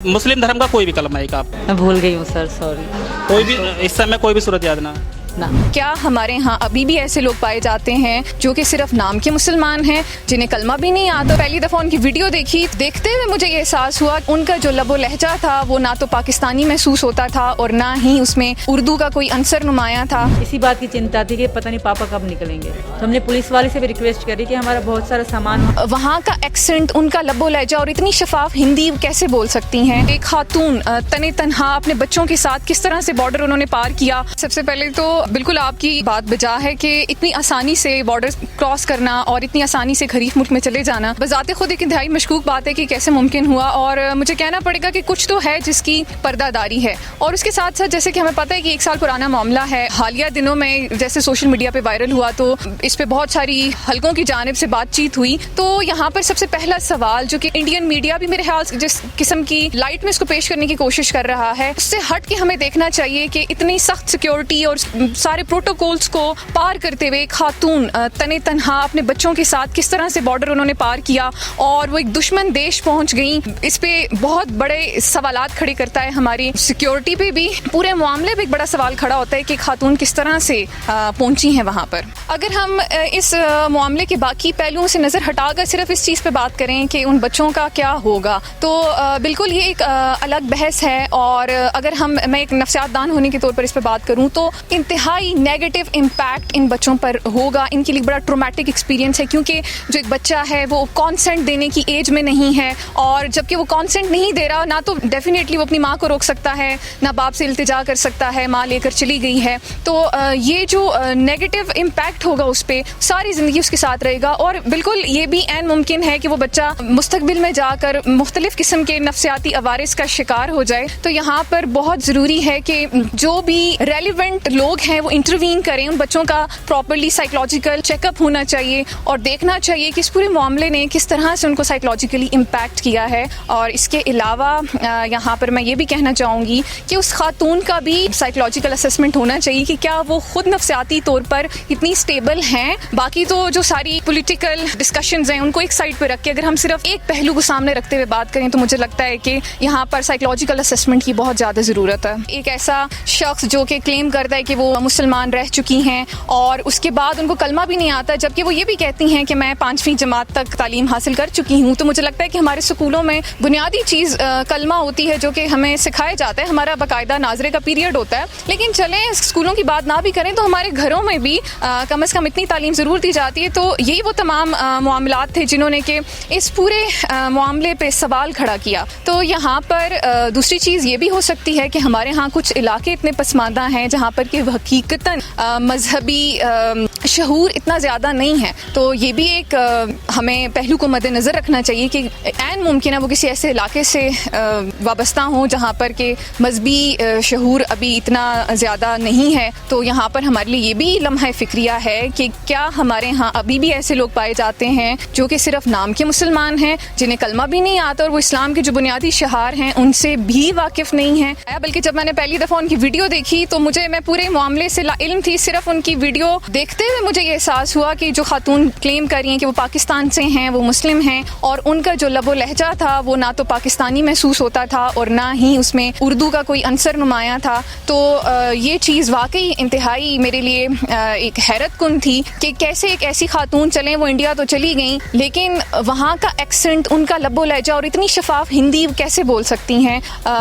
मुस्लिम धर्म का कोई भी कलमा एक आप मैं भूल गई हूँ सर, सॉरी। कोई भी इस समय कोई भी सूरत याद ना। क्या हमारे यहाँ अभी भी ऐसे लोग पाए जाते हैं जो कि सिर्फ नाम के मुसलमान हैं, जिन्हें कलमा भी नहीं आता? पहली दफ़ा उनकी वीडियो देखी, देखते हुए मुझे ये एहसास हुआ उनका जो लबो लहजा था वो ना तो पाकिस्तानी महसूस होता था और ना ही उसमें उर्दू का कोई अंसर नुमाया था। इसी बात की चिंता थी कि पता नहीं पापा कब निकलेंगे, तो हमने पुलिस वाले से भी रिक्वेस्ट करी कि हमारा बहुत सारा सामान। वहाँ का एक्सेंट, उनका लबो लहजा और इतनी शफाफ हिंदी कैसे बोल सकती हैं? एक खातून तने तनहा अपने बच्चों के साथ किस तरह से बॉर्डर उन्होंने पार किया। सबसे पहले तो बिल्कुल आपकी बात बजा है कि इतनी आसानी से बॉर्डर क्रॉस करना और इतनी आसानी से खरीफ मुल्क में चले जाना बजाते खुद एक इंतहाई मशकूक बात है कि कैसे मुमकिन हुआ। और मुझे कहना पड़ेगा कि कुछ तो है जिसकी पर्दादारी है। और उसके साथ साथ जैसे कि हमें पता है कि 1 साल पुराना मामला है, हालिया दिनों में जैसे सोशल मीडिया पे वायरल हुआ तो इस पे बहुत सारी हलकों की जानिब से बातचीत हुई। तो यहाँ पर सबसे पहला सवाल जो कि इंडियन मीडिया भी मेरे ख्याल से जिस किस्म की लाइट में इसको पेश करने की कोशिश कर रहा है, उससे हट के हमें देखना चाहिए कि इतनी सख्त सिक्योरिटी और सारे प्रोटोकॉल्स को पार करते हुए खातून तने तनहा अपने बच्चों के साथ किस तरह से बॉर्डर उन्होंने पार किया और वो एक दुश्मन देश पहुंच गई। इस पे बहुत बड़े सवालात खड़े करता है। हमारी सिक्योरिटी पे भी, पूरे मामले पे एक बड़ा सवाल खड़ा होता है कि खातून किस तरह से पहुंची हैं वहां पर। अगर हम इस मामले के बाकी पहलुओं से नजर हटाकर सिर्फ इस चीज पे बात करें कि उन बच्चों का क्या होगा, तो बिल्कुल ये एक अलग बहस है। और अगर मैं एक नफ्सियातदान होने के तौर पर इस पे बात करूं तो इंतहाई नेगेटिव इम्पैक्ट इन बच्चों पर होगा। इनके लिए बड़ा ट्रोमैटिक एक्सपीरियंस है, क्योंकि जो एक बच्चा है वो कॉन्सेंट देने की एज में नहीं है, और जबकि वो कॉन्सेंट नहीं दे रहा, ना तो डेफिनेटली वो अपनी माँ को रोक सकता है, ना बाप से इल्तिजा कर सकता है, माँ लेकर चली गई है। तो ये जो नेगेटिव इम्पैक्ट होगा उस पर सारी ज़िंदगी उसके साथ रहेगा। और बिल्कुल ये भी ऐन मुमकिन है कि वो बच्चा मुस्तकबिल में जाकर मुख्तलिफ किस्म के नफ्सियाती अवारिस का शिकार हो जाए। तो यहाँ पर बहुत ज़रूरी है कि जो भी रेलिवेंट लोग हैं वो इंटरवीन करें, उन बच्चों का प्रॉपर्ली साइकोलॉजिकल चेकअप होना चाहिए और देखना चाहिए कि इस पूरे मामले ने किस तरह से उनको साइकोलॉजिकली इम्पैक्ट किया है। और इसके अलावा यहाँ पर मैं ये भी कहना चाहूँगी कि उस खातून का भी साइकोलॉजिकल असेसमेंट होना चाहिए कि क्या वो खुद नफ्सियाती तौर पर इतनी स्टेबल हैं। बाकी तो जो सारी पॉलिटिकल डिस्कशंस हैं उनको एक साइड पर रख के अगर हम सिर्फ एक पहलू को सामने रखते हुए बात करें तो मुझे लगता है कि यहाँ पर साइकोलॉजिकल असेसमेंट की बहुत ज़्यादा ज़रूरत है। एक ऐसा शख्स जो कि क्लेम करता है कि वो मुसलमान रह चुकी हैं और उसके बाद उनको कलमा भी नहीं आता, जबकि वो ये भी कहती हैं कि मैं 5वीं जमात तक तालीम हासिल कर चुकी हूँ। तो मुझे लगता है कि हमारे स्कूलों में बुनियादी चीज़ कलमा होती है जो कि हमें सिखाया जाता है, हमारा बाकायदा नाजरे का पीरियड होता है। लेकिन चलें स्कूलों की बात ना भी करें तो हमारे घरों में भी कम से कम इतनी तालीम ज़रूर दी जाती है। तो यही वो तमाम मामलात थे जिन्होंने कि इस पूरे मामले पे सवाल खड़ा किया। तो यहाँ पर दूसरी चीज़ ये भी हो सकती है कि हमारे यहाँ कुछ इलाके इतने पसमानदा हैं जहाँ पर कि हकीकतन मजहबी शहूर इतना ज़्यादा नहीं है। तो ये भी एक हमें पहलू को मद्देनज़र रखना चाहिए कि ऐन मुमकिन है वो किसी ऐसे इलाके से वाबस्ता हों जहाँ पर कि मजहबी शहूर अभी इतना ज़्यादा नहीं है। तो यहाँ पर हमारे लिए ये भी लम्हा फ़िक्रिया है कि क्या हमारे यहाँ अभी भी ऐसे लोग पाए जाते हैं जो कि सिर्फ नाम के मुसलमान हैं, जिन्हें कलमा भी नहीं आता और वो इस्लाम के जो बुनियादी शहार हैं उनसे भी वाकिफ़ नहीं हैं। बल्कि जब मैंने पहली दफ़ा उनकी वीडियो देखी तो मैं पूरे मामले से लाइल्म थी। सिर्फ उनकी वीडियो देखते हुए मुझे ये एहसास हुआ कि जो खातून क्लेम कर रही हैं कि वो पाकिस्तान से हैं, वो मुस्लिम हैं, और उनका जो लबो लहजा था वो ना तो पाकिस्तानी महसूस होता था और ना ही उसमें उर्दू का कोई अंसर नुमाया था। तो ये चीज़ वाकई इंतहाई मेरे लिए एक हैरत कुन थी कि कैसे एक ऐसी खातून, चलें वो इंडिया तो चली गई, लेकिन वहाँ का एक्सेंट, उनका लबो लहजा और इतनी शफाफ हिंदी कैसे बोल सकती हैं।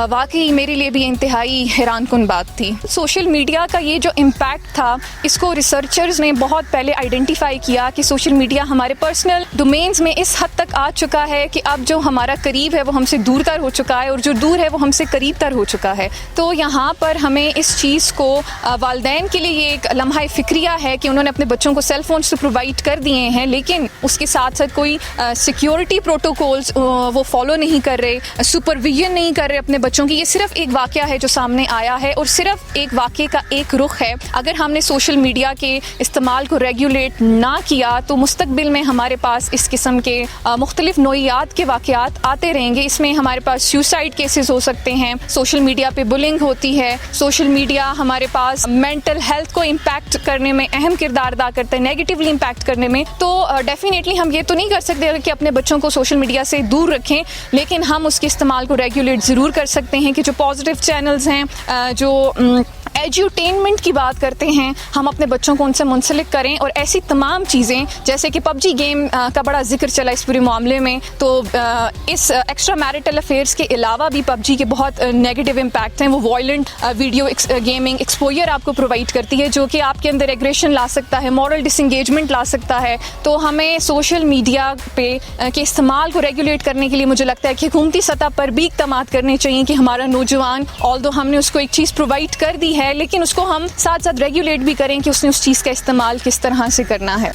वाकई मेरे लिए भी इंतहाई हैरान कुन बात थी। सोशल मीडिया का ये जो इम्पैक्ट था इसको रिसर्चर्स ने बहुत पहले आइडेंटिफाई किया कि सोशल मीडिया हमारे पर्सनल डोमेन्स में इस हद तक आ चुका है कि अब जो हमारा करीब है वो हमसे दूर तर हो चुका है और जो दूर है वो हमसे करीब तर हो चुका है। तो यहाँ पर हमें इस चीज़ को वालिदैन के लिए ये एक लम्हा फ़िक्रिया है कि उन्होंने अपने बच्चों को सेल फोन्स तो प्रोवाइड कर दिए हैं, लेकिन उसके साथ साथ कोई सिक्योरिटी प्रोटोकॉल्स वो फॉलो नहीं कर रहे, सुपरविजन नहीं कर रहे अपने बच्चों की। ये सिर्फ एक वाक़या है जो सामने आया है और सिर्फ एक वाक़े का एक रुख है। अगर हमने सोशल मीडिया के इस्तेमाल को रेगुलेट ना किया तो मुस्तकबिल में हमारे पास इस किस्म के मुख्तलिफ नोयात के वाक़यात आते रहेंगे। इसमें हमारे पास सुसाइड केसेस हो सकते हैं, सोशल मीडिया पे बुलिंग होती है, सोशल मीडिया हमारे पास मेंटल हेल्थ को इम्पैक्ट करने में अहम किरदार अदा करता है, नेगेटिवली इम्पैक्ट करने में। तो डेफिनेटली हम ये तो नहीं कर सकते कि अपने बच्चों को सोशल मीडिया से दूर रखें, लेकिन हम उसके इस्तेमाल को रेगुलेट ज़रूर कर सकते हैं कि जो पॉजिटिव चैनल्स हैं, जो एजुटेनमेंट की बात करते हैं, हम अपने बच्चों को उनसे मुंसलिक करें। और ऐसी तमाम चीज़ें जैसे कि पबजी गेम का बड़ा जिक्र चला इस पूरे मामले में, तो इस एक्स्ट्रा मैरिटल अफेयर्स के अलावा भी पबजी के बहुत नेगेटिव इम्पैक्ट हैं। वो वायलेंट वीडियो गेमिंग एक्सपोजर आपको प्रोवाइड करती है, जो कि आपके अंदर एग्रेशन ला सकता है, मॉरल डिसंगेजमेंट ला सकता है। तो हमें सोशल मीडिया पे के इस्तेमाल को रेगुलेट करने के लिए मुझे लगता है कि हुकूमती सतह पर भी इक़दामात करने चाहिए कि हमारा नौजवान, ऑल्दो हमने उसको एक चीज़ प्रोवाइड कर दी है, लेकिन उसको हम साथ साथ रेगुलेट भी करें कि उसने उस चीज़ का इस्तेमाल किस तरह से करना है।